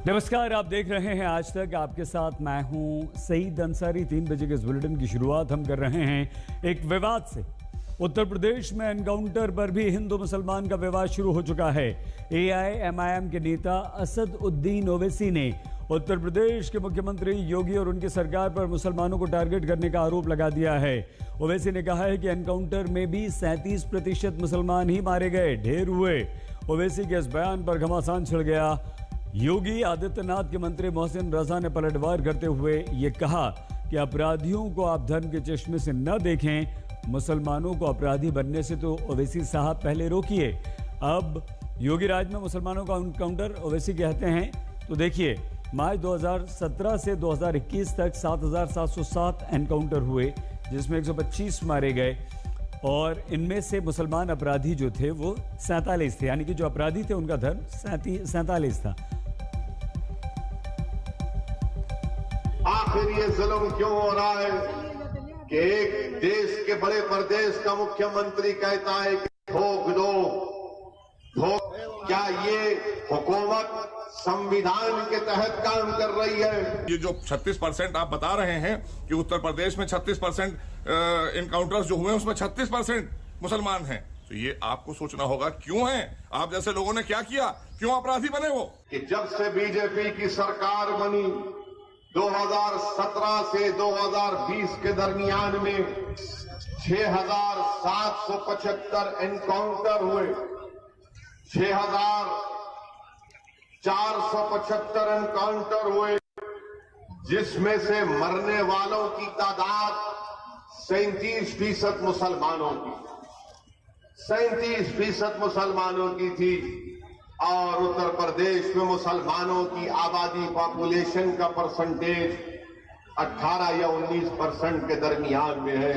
नमस्कार, आप देख रहे हैं आज तक। आपके साथ मैं हूं सईद अंसारी। 3 बजे के इस बुलेटिन की शुरुआत हम कर रहे हैं एक विवाद से। उत्तर प्रदेश में एनकाउंटर पर भी हिंदू मुसलमान का विवाद शुरू हो चुका है। एआईएमआईएम के नेता असद उद्दीन ओवैसी ने उत्तर प्रदेश के मुख्यमंत्री योगी और उनकी सरकार पर मुसलमानों को टारगेट करने का आरोप लगा दिया है। ओवैसी ने कहा है कि एनकाउंटर में भी 37% मुसलमान ही मारे गए, ढेर हुए। ओवैसी के इस बयान पर घमासान छिड़ गया। योगी आदित्यनाथ के मंत्री मोहसिन रजा ने पलटवार करते हुए ये कहा कि अपराधियों को आप धर्म के चश्मे से न देखें, मुसलमानों को अपराधी बनने से तो ओवैसी साहब पहले रोकिए। अब योगी राज में मुसलमानों का एनकाउंटर ओवैसी कहते हैं तो देखिए, मार्च 2017 से 2021 तक 7,707 एनकाउंटर हुए, जिसमें 125 मारे गए और इनमें से मुसलमान अपराधी जो थे वो 47 थे, यानी कि जो अपराधी थे उनका धर्म 47 था। आखिर ये जुल्म क्यों हो रहा है कि एक देश के बड़े प्रदेश का मुख्यमंत्री कहता है कि ठोक दो। क्या ये हुकूमत संविधान के तहत काम कर रही है? ये जो 36% आप बता रहे हैं कि उत्तर प्रदेश में 36% इनकाउंटर्स जो हुए उसमें 36% मुसलमान हैं, तो ये आपको सोचना होगा क्यों है। आप जैसे लोगों ने क्या किया, क्यों अपराधी बने वो? कि जब से बीजेपी की सरकार बनी 2017 से 2020 के दरमियान में 6,775 एनकाउंटर हुए, 6,475 एनकाउंटर हुए, जिसमें से मरने वालों की तादाद 37% मुसलमानों की 37% मुसलमानों की थी। और उत्तर प्रदेश में मुसलमानों की आबादी पॉपुलेशन का परसेंटेज 18 या 19% के दरमियान में है।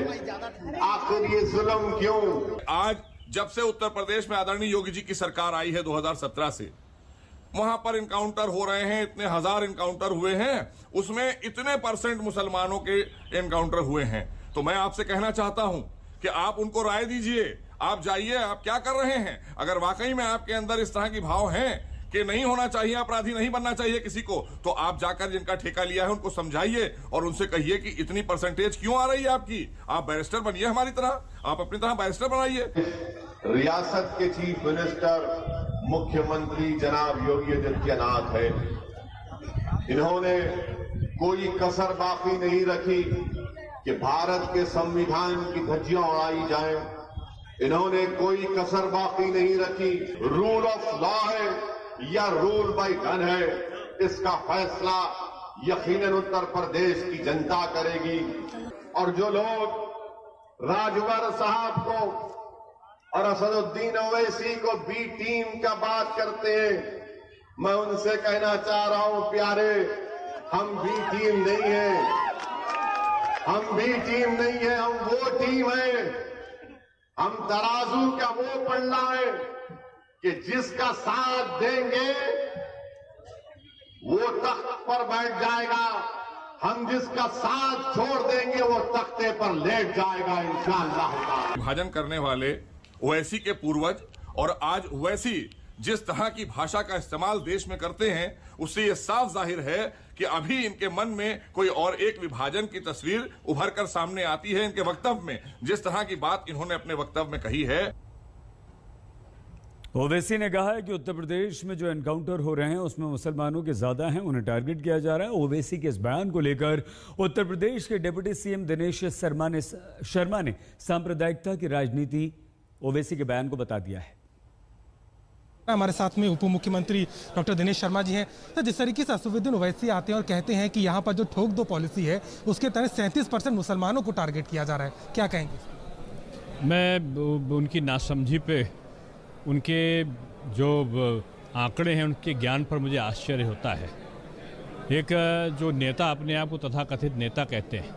आखिर ये जुल्म क्यों? आज जब से उत्तर प्रदेश में आदरणीय योगी जी की सरकार आई है 2017 से, वहां पर इनकाउंटर हो रहे हैं, इतने हजार इनकाउंटर हुए हैं, उसमें इतने % मुसलमानों के इनकाउंटर हुए हैं। तो मैं आपसे कहना चाहता हूं कि आप उनको राय दीजिए, आप जाइए, आप क्या कर रहे हैं। अगर वाकई में आपके अंदर इस तरह की भाव हैं कि नहीं होना चाहिए, अपराधी नहीं बनना चाहिए किसी को, तो आप जाकर जिनका ठेका लिया है उनको समझाइए और उनसे कहिए कि इतनी % क्यों आ रही है आपकी। आप बैरिस्टर बनिए हमारी तरह, आप अपनी तरह बैरिस्टर बनाइए। रियासत के चीफ मिनिस्टर मुख्यमंत्री जनाब योगी आदित्यनाथ है। इन्होंने कोई कसर बाकी नहीं रखी कि भारत के संविधान की धज्जियां उड़ाई जाए। इन्होंने कोई कसर बाकी नहीं रखी। रूल ऑफ लॉ है या रूल बाय गन है, इसका फैसला यकीनन उत्तर प्रदेश की जनता करेगी। और जो लोग राजवर साहब को और असदुद्दीन ओवैसी को बी टीम का बात करते हैं, मैं उनसे कहना चाह रहा हूं, प्यारे, हम बी टीम नहीं है, हम बी टीम नहीं है, हम वो टीम है। हम तराजू का वो पलड़ा है कि जिसका साथ देंगे वो तख्त पर बैठ जाएगा, हम जिसका साथ छोड़ देंगे वो तख्ते पर लेट जाएगा इंशाअल्लाह। विभाजन करने वाले ओवैसी के पूर्वज और आज ओवैसी जिस तरह की भाषा का इस्तेमाल देश में करते हैं, उससे ये साफ जाहिर है कि अभी इनके मन में कोई और एक विभाजन की तस्वीर उभर कर सामने आती है। इनके वक्तव्य में जिस तरह की बात इन्होंने अपने वक्तव्य में कही है। ओवैसी ने कहा है कि उत्तर प्रदेश में जो एनकाउंटर हो रहे हैं उसमें मुसलमानों के ज्यादा हैं, उन्हें टारगेट किया जा रहा है। ओवैसी के इस बयान को लेकर उत्तर प्रदेश के डिप्टी सीएम दिनेश शर्मा ने सांप्रदायिकता की राजनीति ओवैसी के बयान को बता दिया है। हमारे साथ में उप मुख्यमंत्री डॉक्टर दिनेश शर्मा जी हैं। तो जिस तरीके से असदुद्दीन ओवैसी आते हैं और कहते हैं कि यहाँ पर जो ठोक दो पॉलिसी है उसके तहत 37% मुसलमानों को टारगेट किया जा रहा है, क्या कहेंगे? मैं उनकी नासमझी पे, उनके जो आंकड़े हैं, उनके ज्ञान पर मुझे आश्चर्य होता है। एक जो नेता अपने आप को तथाकथित नेता कहते हैं,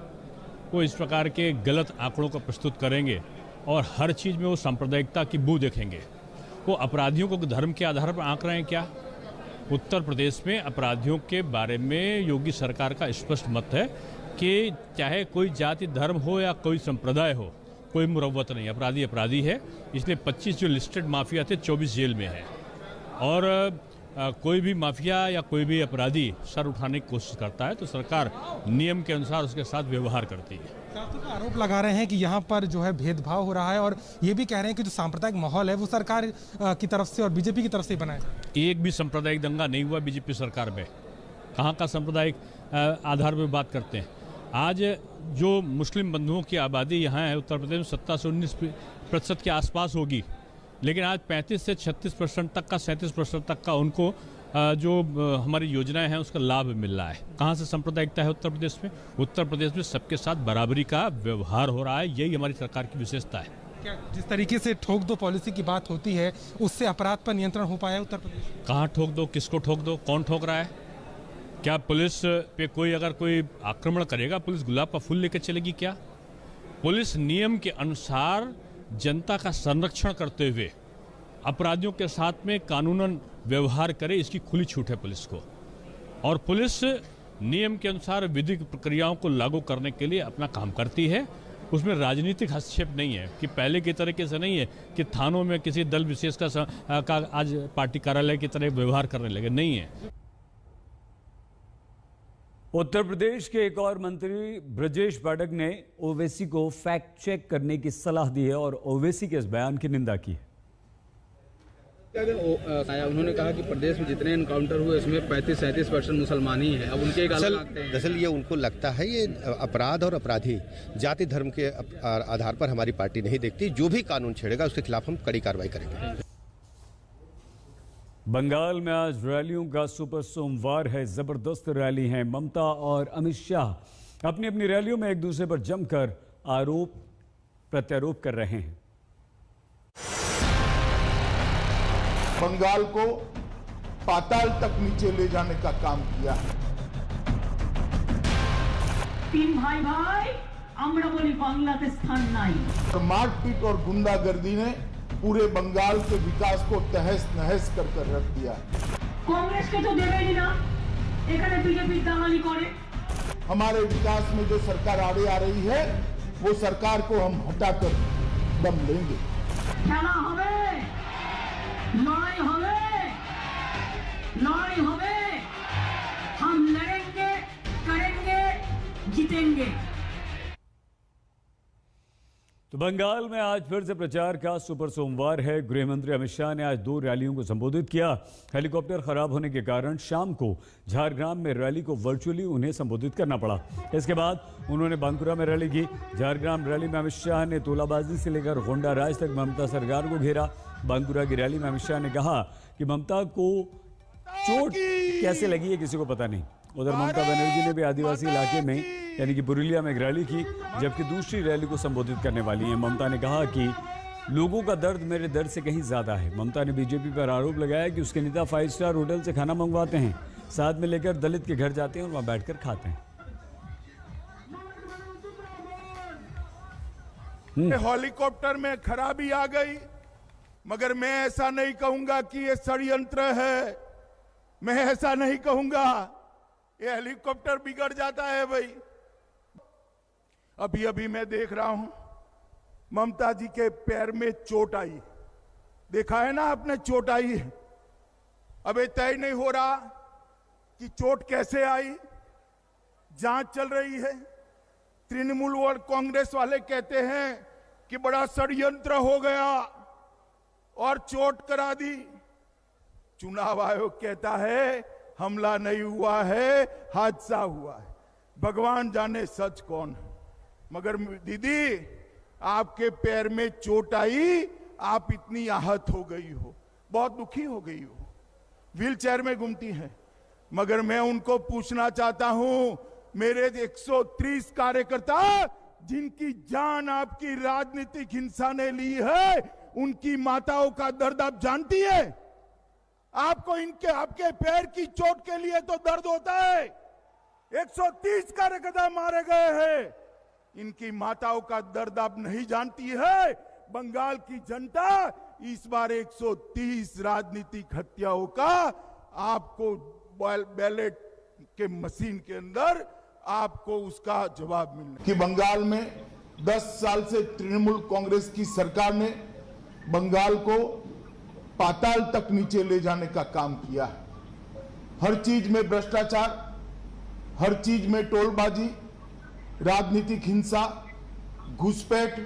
वो इस प्रकार के गलत आंकड़ों को प्रस्तुत करेंगे और हर चीज़ में वो सांप्रदायिकता की बू देखेंगे। वो अपराधियों को धर्म के आधार पर आंक रहे हैं क्या? उत्तर प्रदेश में अपराधियों के बारे में योगी सरकार का स्पष्ट मत है कि चाहे कोई जाति धर्म हो या कोई संप्रदाय हो, कोई मुरव्वत नहीं, अपराधी अपराधी है। इसलिए 25 जो लिस्टेड माफिया थे 24 जेल में है। और कोई भी माफिया या कोई भी अपराधी सर उठाने की कोशिश करता है तो सरकार नियम के अनुसार उसके साथ व्यवहार करती है। आरोप लगा रहे हैं कि यहाँ पर जो है भेदभाव हो रहा है और ये भी कह रहे हैं कि जो सांप्रदायिक माहौल है वो सरकार की तरफ से और बीजेपी की तरफ से बनाया। एक भी सांप्रदायिक दंगा नहीं हुआ बीजेपी सरकार में। कहाँ का सांप्रदायिक आधार पर बात करते हैं। आज जो मुस्लिम बंधुओं की आबादी यहाँ है उत्तर प्रदेश में 17 से 19% के आसपास होगी, लेकिन आज 35 से 36% तक का 37% तक का उनको जो हमारी योजनाएं हैं उसका लाभ मिल रहा है। कहाँ से सांप्रदायिकता है उत्तर प्रदेश में? उत्तर प्रदेश में सबके साथ बराबरी का व्यवहार हो रहा है, यही हमारी सरकार की विशेषता है। क्या जिस तरीके से ठोक दो पॉलिसी की बात होती है उससे अपराध पर नियंत्रण हो पाया उत्तर प्रदेश? कहाँ ठोक दो, किसको ठोक दो, कौन ठोक रहा है? क्या पुलिस पे कोई अगर कोई आक्रमण करेगा पुलिस गुलाब का फूल लेकर चलेगी क्या? पुलिस नियम के अनुसार जनता का संरक्षण करते हुए अपराधियों के साथ में कानूनन व्यवहार करे, इसकी खुली छूट है पुलिस को। और पुलिस नियम के अनुसार विधिक प्रक्रियाओं को लागू करने के लिए अपना काम करती है। उसमें राजनीतिक हस्तक्षेप नहीं है कि पहले की तरीके से नहीं है कि थानों में किसी दल विशेष का आज पार्टी कार्यालय की तरह व्यवहार करने लगे, नहीं है। उत्तर प्रदेश के एक और मंत्री ब्रजेश पाठक ने ओवैसी को फैक्ट चेक करने की सलाह दी है और ओवैसी के इस बयान की निंदा की है। उन्होंने कहा कि प्रदेश में जितने एनकाउंटर हुए उसमें 35-37% मुसलमान ही है। अब उनके दरअसल ये उनको लगता है ये अपराध और अपराधी जाति धर्म के आधार पर हमारी पार्टी नहीं देखती। जो भी कानून छेड़ेगा उसके खिलाफ हम कड़ी कार्रवाई करेंगे। बंगाल में आज रैलियों का सुपर सोमवार है। जबरदस्त रैली है। ममता और अमित शाह अपनी अपनी रैलियों में एक दूसरे पर जमकर आरोप प्रत्यारोप कर रहे हैं। बंगाल को पाताल तक नीचे ले जाने का काम किया है। तीन भाई भाई আমরা বলি বাংলাতে স্থান নাই। मारपीट और गुंडागर्दी ने पूरे बंगाल के विकास को तहस नहस कर रख दिया। कांग्रेस के तो देवेनी ना, এখানে बीजेपी दालाली करे। हमारे विकास में जो सरकार आगे आ रही है वो सरकार को हम हटाकर दम लेंगे। খেলা হবে, लड़ाई হবে, लड़ाई হবে, हम लड़ेंगे, करेंगे, जीतेंगे। तो बंगाल में आज फिर से प्रचार का सुपर सोमवार है। गृह मंत्री अमित शाह ने आज 2 रैलियों को संबोधित किया। हेलीकॉप्टर खराब होने के कारण शाम को झारग्राम में रैली को वर्चुअली उन्हें संबोधित करना पड़ा। इसके बाद उन्होंने बांकुरा में रैली की। झारग्राम रैली में अमित शाह ने तोलाबाजी से लेकर गोंडा राज तक ममता सरकार को घेरा। बांकुरा की रैली में अमित शाह ने कहा कि ममता को चोट कैसे लगी है किसी को पता नहीं। उधर ममता बनर्जी ने भी आदिवासी इलाके में यानी कि पुरुलिया में एक रैली की, जबकि दूसरी रैली को संबोधित करने वाली हैं। ममता ने कहा कि लोगों का दर्द मेरे दर्द से कहीं ज्यादा है। ममता ने बीजेपी पर आरोप लगाया कि उसके नेता 5 स्टार होटल से खाना मंगवाते हैं, साथ में लेकर दलित के घर जाते हैं और वहां बैठकर खाते हैं। हेलीकॉप्टर में खराबी आ गई, मगर मैं ऐसा नहीं कहूंगा कि ये षड्यंत्र है। मैं ऐसा नहीं कहूंगा ये हेलीकॉप्टर बिगड़ जाता है भाई। अभी अभी मैं देख रहा हूं ममता जी के पैर में चोट आई। देखा है ना आपने, चोट आई है। अब ये तय नहीं हो रहा कि चोट कैसे आई, जांच चल रही है। तृणमूल और कांग्रेस वाले कहते हैं कि बड़ा षड्यंत्र हो गया और चोट करा दी। चुनाव आयोग कहता है हमला नहीं हुआ है, हादसा हुआ है। भगवान जाने सच कौन है। मगर दीदी आपके पैर में चोट आई, आप इतनी आहत हो गई हो, बहुत दुखी हो गई हो, व्हील चेयर में घूमती हैं। मगर मैं उनको पूछना चाहता हूं, मेरे 130 कार्यकर्ता जिनकी जान आपकी राजनीतिक हिंसा ने ली है, उनकी माताओं का दर्द आप जानती है? आपको इनके आपके पैर की चोट के लिए तो दर्द होता है। 130 कार्यकर्ता मारे गए हैं, इनकी माताओं का दर्द आप नहीं जानती है। बंगाल की जनता इस बार 130 राजनीतिक हत्याओं का आपको बैलेट के मशीन के अंदर आपको उसका जवाब मिलना। कि बंगाल में 10 साल से तृणमूल कांग्रेस की सरकार ने बंगाल को पाताल तक नीचे ले जाने का काम किया है। हर चीज में भ्रष्टाचार, हर चीज में टोलबाजी, राजनीतिक हिंसा, घुसपैठ,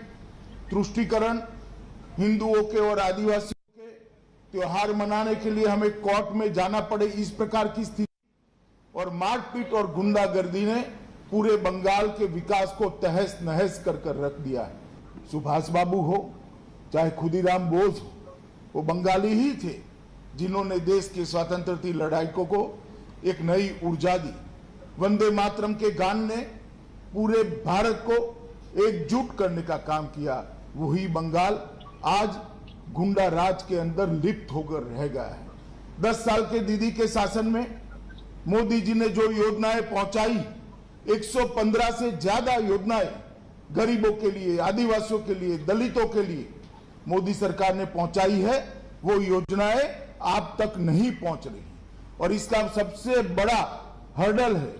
तुष्टीकरण, हिंदुओं के और आदिवासियों के त्योहार मनाने के लिए हमें कोर्ट में जाना पड़े, इस प्रकार की स्थिति और मारपीट और गुंडागर्दी ने पूरे बंगाल के विकास को तहस नहस कर रख दिया है। सुभाष बाबू हो चाहे खुदीराम बोस हो, वो बंगाली ही थे जिन्होंने देश के स्वतंत्रता लड़ाकों को एक नई ऊर्जा दी। वंदे मातरम के गान ने पूरे भारत को एकजुट करने का काम किया। वही बंगाल आज गुंडा राज के अंदर लिप्त होकर रह गया है। 10 साल के दीदी के शासन में मोदी जी ने जो योजनाएं पहुंचाई, 115 से ज्यादा योजनाएं गरीबों के लिए, आदिवासियों के लिए, दलितों के लिए मोदी सरकार ने पहुंचाई है, वो योजनाएं आप तक नहीं पहुंच रही और इसका सबसे बड़ा हर्डल है।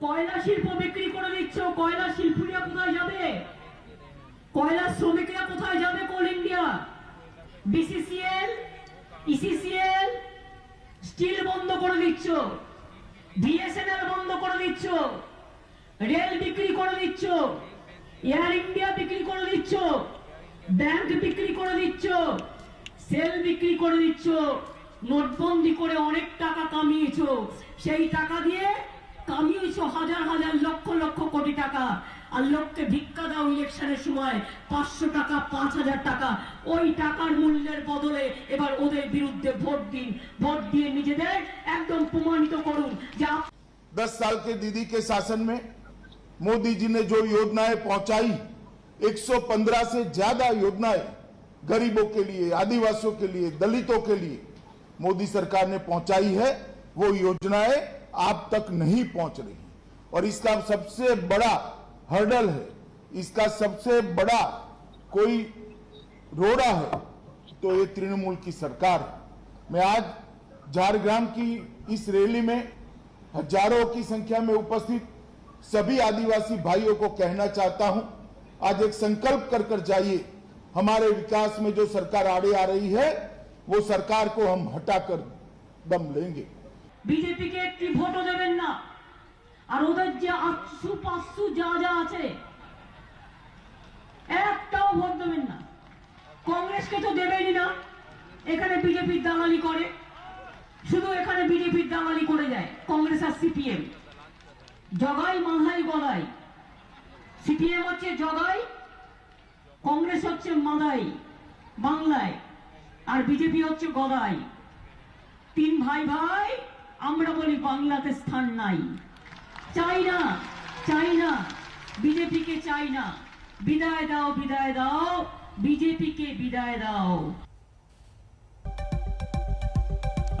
কয়লা শিল্প বিক্রি করে দিচ্ছ, কয়লা শিল্পীরা কোথায় যাবে? কয়লা শ্রমিকরা কোথায় যাবে? কোল ইন্ডিয়া, বিসিসিএল, ইসিসিএল স্টিল বন্ধ করে দিচ্ছ, বিএসএনএল বন্ধ করে দিচ্ছ, রেল বিক্রি করে দিচ্ছ, এয়ার ইন্ডিয়া বিক্রি করে দিচ্ছ, ব্যাংক বিক্রি করে দিচ্ছ, সেল বিক্রি করে দিচ্ছ, নোটবন্দি করে অনেক টাকা কামিয়েছো। সেই টাকা দিয়ে কামিয়েছো হাজার হাজার লক্ষ লক্ষ কোটি টাকা। আর লোককে ভিক্ষা দাও ইলেকশনের সময় 500 টাকা, 5000 টাকা। ওই টাকার মূল্যের বদলে এবার ওদের বিরুদ্ধে ভোট দিন, ভোট দিয়ে নিজেদের একদম প্রমাণিত করুন যে 10 साल के दीदी के शासन में मोदी जी ने जो योजनाएं पहुंचाई, 115 से ज्यादा योजनाएं गरीबों के लिए, आदिवासियों के लिए, दलितों के लिए मोदी सरकार ने पहुंचाई है, वो योजनाएं आप तक नहीं पहुंच रही और इसका सबसे बड़ा हर्डल है, इसका सबसे बड़ा कोई रोड़ा है तो ये तृणमूल की सरकार है। मैं आज झारग्राम की इस रैली में हजारों की संख्या में उपस्थित सभी आदिवासी भाइयों को कहना चाहता हूं, आज एक संकल्प कर जाइए। हमारे विकास में जो सरकार आड़े आ रही है वो सरकार को हम हटाकर दम लेंगे। बीजेपी के एक भोटो देवें ना और ওদের যে 800-500 যা আছে একটাও ভোট দেবেন না। কংগ্রেসকে তো দেবেনই না, এখানে বিজেপির দালালি করে, শুধু এখানে বিজেপির দালালি করে যায় কংগ্রেস আর সিপিএম। জগাই মাথায় গলায়, সিপিএম হচ্ছে জগাই, কংগ্রেস হচ্ছে মাদাই বাংলায়, আর বিজেপি হচ্ছে গদাই। তিন ভাই ভাই, আমরা বলি বাংলাতে স্থান নাই। চাই না, চাই না, बीजेपी के चाई ना। विदाई दाओ, विदाई दाओ, बीजेपी के विदाई दाओ।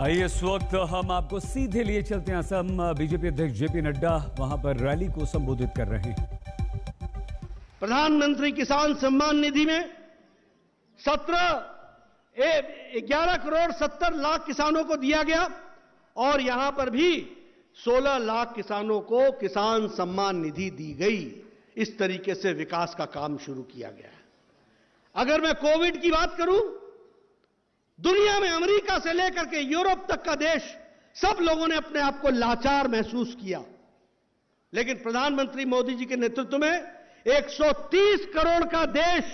आइए इस वक्त हम आपको सीधे लिए चलते हैं असम। बीजेपी अध्यक्ष जेपी नड्डा वहां पर रैली को संबोधित कर रहे हैं। प्रधानमंत्री किसान सम्मान निधि में 11 करोड़ 70 लाख किसानों को दिया गया और यहां पर भी 16 लाख किसानों को किसान सम्मान निधि दी गई। इस तरीके से विकास का काम शुरू किया गया है। अगर मैं कोविड की बात करूं, दुनिया में अमेरिका से लेकर के यूरोप तक का देश, सब लोगों ने अपने आप को लाचार महसूस किया, लेकिन प्रधानमंत्री मोदी जी के नेतृत्व में 130 करोड़ का देश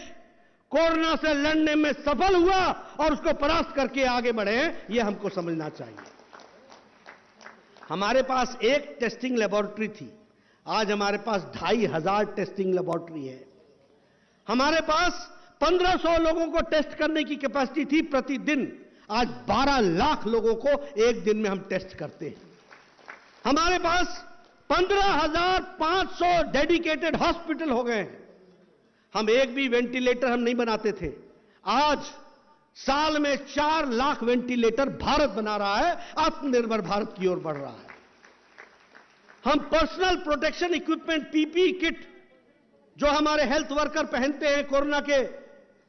कोरोना से लड़ने में सफल हुआ और उसको परास्त करके आगे बढ़े। यह हमको समझना चाहिए। हमारे पास एक टेस्टिंग लेबोरेटरी थी, आज हमारे पास 2500 टेस्टिंग लेबोरेटरी है। हमारे पास 1500 लोगों को टेस्ट करने की कैपेसिटी थी प्रतिदिन, आज 12 लाख लोगों को एक दिन में हम टेस्ट करते हैं। हमारे पास 15,500 डेडिकेटेड हॉस्पिटल हो गए हैं। हम एक भी वेंटिलेटर हम नहीं बनाते थे, आज साल में 4 लाख वेंटिलेटर भारत बना रहा है, आत्मनिर्भर भारत की ओर बढ़ रहा है। हम personal protection equipment PPE kit जो हमारे हेल्थ वर्कर पहनते हैं कोरोना के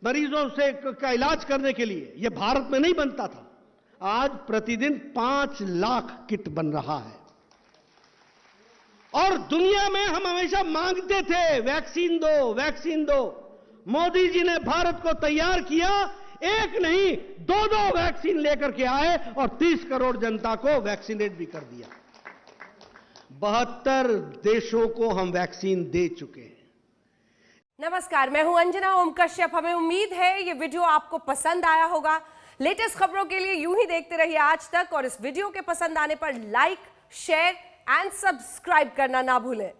मरीजों से का इलाज करने के लिए, यह भारत में नहीं बनता था, आज प्रतिदिन 5 लाख किट बन रहा है। और दुनिया में हम हमेशा मांगते थे वैक्सीन दो, वैक्सीन दो। मोदी जी ने भारत को तैयार किया, एक नहीं 2-2 वैक्सीन लेकर के आए और 30 करोड़ जनता को वैक्सीनेट भी कर दिया। 72 देशों को हम वैक्सीन दे चुके हैं। नमस्कार, मैं हूं अंजना ओम कश्यप। हमें उम्मीद है ये वीडियो आपको पसंद आया होगा। लेटेस्ट खबरों के लिए यूं ही देखते रहिए आज तक, और इस वीडियो के पसंद आने पर लाइक, शेयर एंड सब्सक्राइब करना ना भूलें।